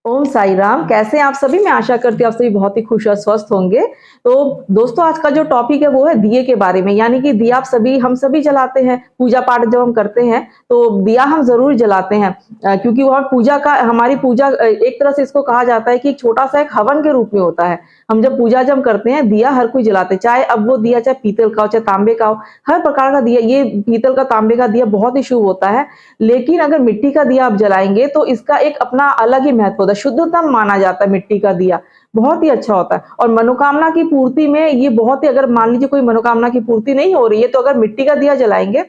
ओम साई राम। कैसे हैं आप सभी? मैं आशा करती हूँ आप सभी बहुत ही खुश और स्वस्थ होंगे। तो दोस्तों, आज का जो टॉपिक है वो है दिए के बारे में। यानी कि दिया हम सभी जलाते हैं। पूजा पाठ जब हम करते हैं तो दिया हम जरूर जलाते हैं, क्योंकि वह पूजा का हमारी पूजा एक तरह से इसको कहा जाता है कि एक छोटा सा एक हवन के रूप में होता है। हम जब करते हैं, दिया हर कोई जलाते हैं, चाहे अब वो दिया चाहे पीतल का हो चाहे तांबे का हो। हर प्रकार का दिया, ये पीतल का तांबे का दिया बहुत ही शुभ होता है। लेकिन अगर मिट्टी का दिया आप जलाएंगे तो इसका एक अपना अलग ही महत्व होता है। शुद्धतम माना जाता है मिट्टी का दिया, बहुत ही अच्छा होता है। और मनोकामना की पूर्ति में ये बहुत ही, अगर मान लीजिए कोई मनोकामना की पूर्ति नहीं हो रही है तो अगर मिट्टी का दिया जलाएंगे,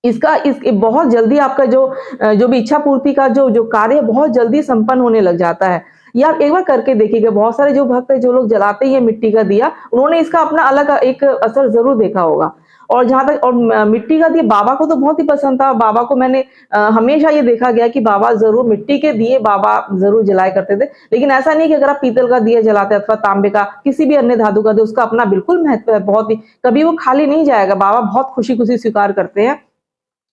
इसका इस बहुत जल्दी आपका जो भी इच्छा पूर्ति का जो जो कार्य है बहुत जल्दी संपन्न होने लग जाता है। ये आप एक बार करके देखिएगा। बहुत सारे जो भक्त है, जो लोग जलाते हैं मिट्टी का दिया, उन्होंने इसका अपना अलग एक असर जरूर देखा होगा। और जहां तक मिट्टी का दिया बाबा को तो बहुत ही पसंद था। बाबा को मैंने हमेशा ये देखा गया कि बाबा जरूर मिट्टी के दिए बाबा जरूर जलाया करते थे। लेकिन ऐसा नहीं कि अगर आप पीतल का दिया जलाते हैं अथवा तांबे का, किसी भी अन्य धातु का दिया, उसका अपना बिल्कुल महत्व है। बहुत ही, कभी वो खाली नहीं जाएगा। बाबा बहुत खुशी खुशी स्वीकार करते हैं।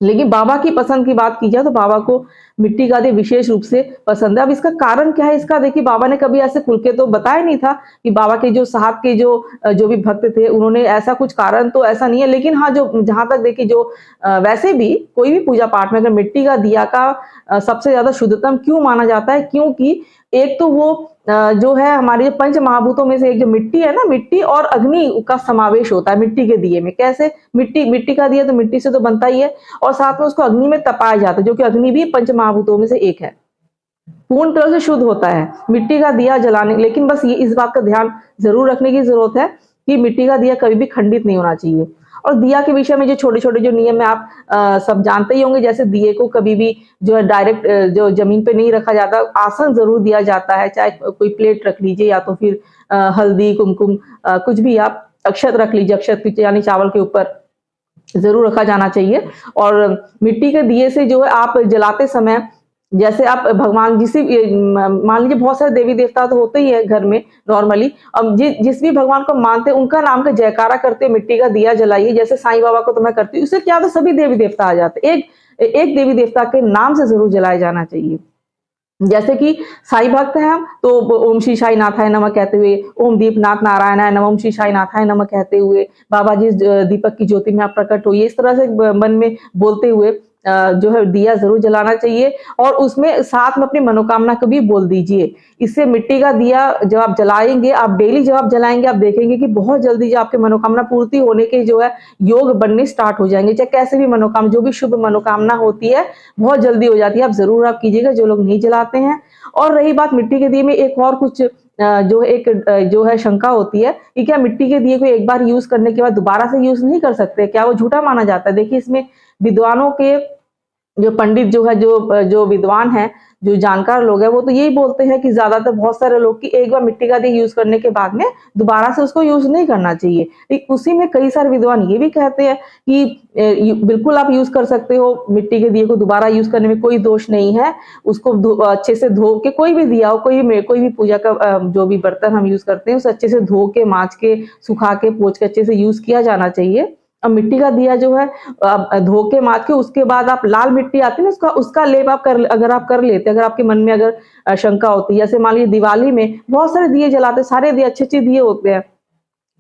लेकिन बाबा की पसंद की बात की जाए तो बाबा को मिट्टी का दिया विशेष रूप से पसंद है। अब इसका कारण क्या है? इसका देखिए, बाबा ने कभी ऐसे खुल के तो बताया नहीं था कि बाबा के जो साहब के जो भी भक्त थे उन्होंने ऐसा कुछ कारण तो ऐसा नहीं है। लेकिन हाँ, जो जहां तक देखिए, जो वैसे भी कोई भी पूजा पाठ में अगर मिट्टी का दिया का सबसे ज्यादा शुद्धतम क्यों माना जाता है? क्योंकि एक तो वो जो है हमारे जो पंच महाभूतों में से एक जो मिट्टी है ना, मिट्टी और अग्नि का समावेश होता है मिट्टी के दिए में। कैसे? मिट्टी मिट्टी का दिया तो मिट्टी से तो बनता ही है, और साथ में उसको अग्नि में तपाया जाता है, जो कि अग्नि भी पंच महाभूतों में से एक है। पूर्ण तरह से शुद्ध होता है मिट्टी का दिया जलाने। लेकिन बस ये इस बात का ध्यान जरूर रखने की जरूरत है कि मिट्टी का दिया कभी भी खंडित नहीं होना चाहिए। और दिया के विषय में जो छोटे छोटे जो नियम है आप सब जानते ही होंगे। जैसे दिए को कभी भी जो है डायरेक्ट जो जमीन पे नहीं रखा जाता, आसन जरूर दिया जाता है। चाहे कोई प्लेट रख लीजिए या तो फिर हल्दी कुमकुम कुछ भी आप अक्षत रख लीजिए। अक्षत यानी चावल के ऊपर जरूर रखा जाना चाहिए। और मिट्टी के दिए से जो है आप जलाते समय, जैसे आप भगवान मान लीजिए बहुत सारे देवी देवता तो होते ही है घर में नॉर्मली। अब जिस भी भगवान को मानते हैं उनका नाम का जयकारा करते मिट्टी का दिया जलाइए। जैसे साईं बाबा को तो मैं करती हूँ, उससे क्या तो सभी देवी देवता आ जाते। एक देवी देवता के नाम से जरूर जलाया जाना चाहिए। जैसे कि साई भक्त हैं हम, तो ओम श्री साई नाथाय नमः कहते हुए, ओम दीपनाथ नारायणाय नमः, ओम श्री साई नाथाय नमः कहते हुए, बाबा जी दीपक की ज्योति में आप प्रकट होइए, इस तरह से मन में बोलते हुए जो है दिया जरूर जलाना चाहिए। और उसमें साथ में अपनी मनोकामना को भी बोल दीजिए। इससे मिट्टी का दिया जब आप जलाएंगे, आप डेली जब आप जलाएंगे, आप देखेंगे कि बहुत जल्दी जो आपके मनोकामना पूर्ति होने के जो है योग बनने स्टार्ट हो जाएंगे। चाहे कैसे भी मनोकामना, जो भी शुभ मनोकामना होती है बहुत जल्दी हो जाती है। आप जरूर आप कीजिएगा जो लोग नहीं जलाते हैं। और रही बात मिट्टी के दिए में, एक और कुछ जो है शंका होती है कि क्या मिट्टी के दिए को एक बार यूज करने के बाद दोबारा से यूज नहीं कर सकते? क्या वो झूठा माना जाता है? देखिए, इसमें विद्वानों के जो पंडित जो है, जो विद्वान है, जो जानकार लोग हैं, वो तो यही बोलते हैं कि ज्यादातर बहुत सारे लोग की एक बार मिट्टी का दिया यूज करने के बाद में दोबारा से उसको यूज नहीं करना चाहिए। लेकिन उसी में कई सारे विद्वान ये भी कहते हैं कि बिल्कुल आप यूज कर सकते हो मिट्टी के दिए को, दोबारा यूज करने में कोई दोष नहीं है। उसको अच्छे से धो के, कोई भी दिया हो, कोई भी पूजा का जो भी बर्तन हम यूज करते हैं, उसे अच्छे से धो के, मांज के, सुखा के, पोंछ के अच्छे से यूज किया जाना चाहिए। अब मिट्टी का दिया जो है धो के मांज के, उसके बाद आप लाल मिट्टी आती है ना, उसका लेप अगर आप कर लेते, अगर आपके मन में अगर शंका होती है, जैसे मान लीजिए दिवाली में बहुत सारे दिए जलाते, सारे दिए अच्छे दिए होते हैं,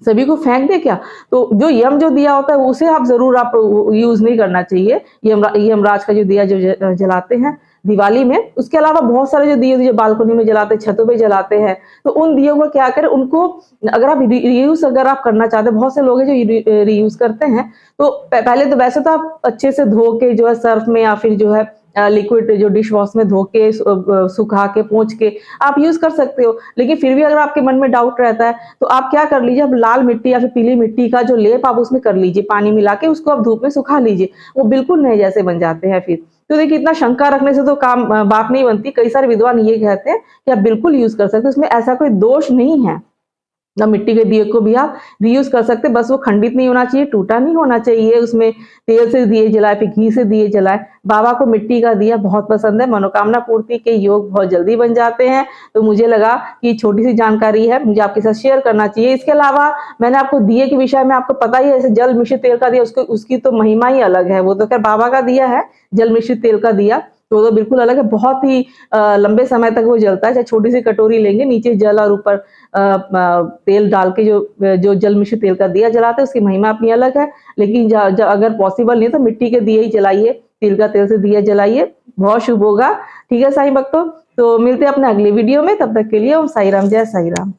सभी को फेंक दे क्या? तो जो जो दिया होता है उसे आप जरूर आप यूज नहीं करना चाहिए। यमराज का जो दिया जो जलाते हैं दिवाली में। उसके अलावा बहुत सारे जो दिए जो बालकनी में जलाते हैं, छतों पे जलाते हैं, तो उन दियों को क्या करें, उनको अगर आप रीयूज अगर आप करना चाहते हैं, बहुत से लोग हैं जो रीयूज करते हैं, तो पहले तो वैसे तो आप अच्छे से धो के जो है सर्फ में या फिर जो है लिक्विड जो डिश वॉश में धो के, सुखा के, पोंछ के आप यूज कर सकते हो। लेकिन फिर भी अगर आपके मन में डाउट रहता है तो आप क्या कर लीजिए, अब लाल मिट्टी या फिर पीली मिट्टी का जो लेप आप उसमें कर लीजिए, पानी मिला के उसको आप धूप में सुखा लीजिए, वो बिल्कुल नए जैसे बन जाते हैं फिर। तो देखिए, इतना शंका रखने से तो बात नहीं बनती। कई सारे विद्वान ये कहते हैं कि आप बिल्कुल यूज कर सकते हैं, उसमें ऐसा कोई दोष नहीं है। ना मिट्टी के दिए को भी आप रीयूज कर सकते, बस वो खंडित नहीं होना चाहिए, टूटा नहीं होना चाहिए। उसमें तेल से दिए जलाए, फिर घी से दिए जलाए। बाबा को मिट्टी का दिया बहुत पसंद है। मनोकामना पूर्ति के योग बहुत जल्दी बन जाते हैं। तो मुझे लगा कि छोटी सी जानकारी है, मुझे आपके साथ शेयर करना चाहिए। इसके अलावा मैंने आपको दिए के विषय में आपको पता ही है, जैसे जल मिश्रित तेल का दिया, उसकी तो महिमा ही अलग है। वो तो खैर बाबा का दिया है, जल मिश्रित तेल का दिया। तो बिल्कुल अलग है, बहुत ही लंबे समय तक वो जलता है। चाहे छोटी सी कटोरी लेंगे, नीचे जल और ऊपर तेल डाल के जो जल मिश्रित तेल का दिया जलाते हैं, उसकी महिमा अपनी अलग है। लेकिन अगर पॉसिबल नहीं है तो मिट्टी के दिए ही जलाइए, तिल का तेल से दिया जलाइए, बहुत शुभ होगा। ठीक है साईं भक्तों, तो मिलते हैं अपने अगले वीडियो में, तब तक के लिए ओम साई राम, जय साई राम।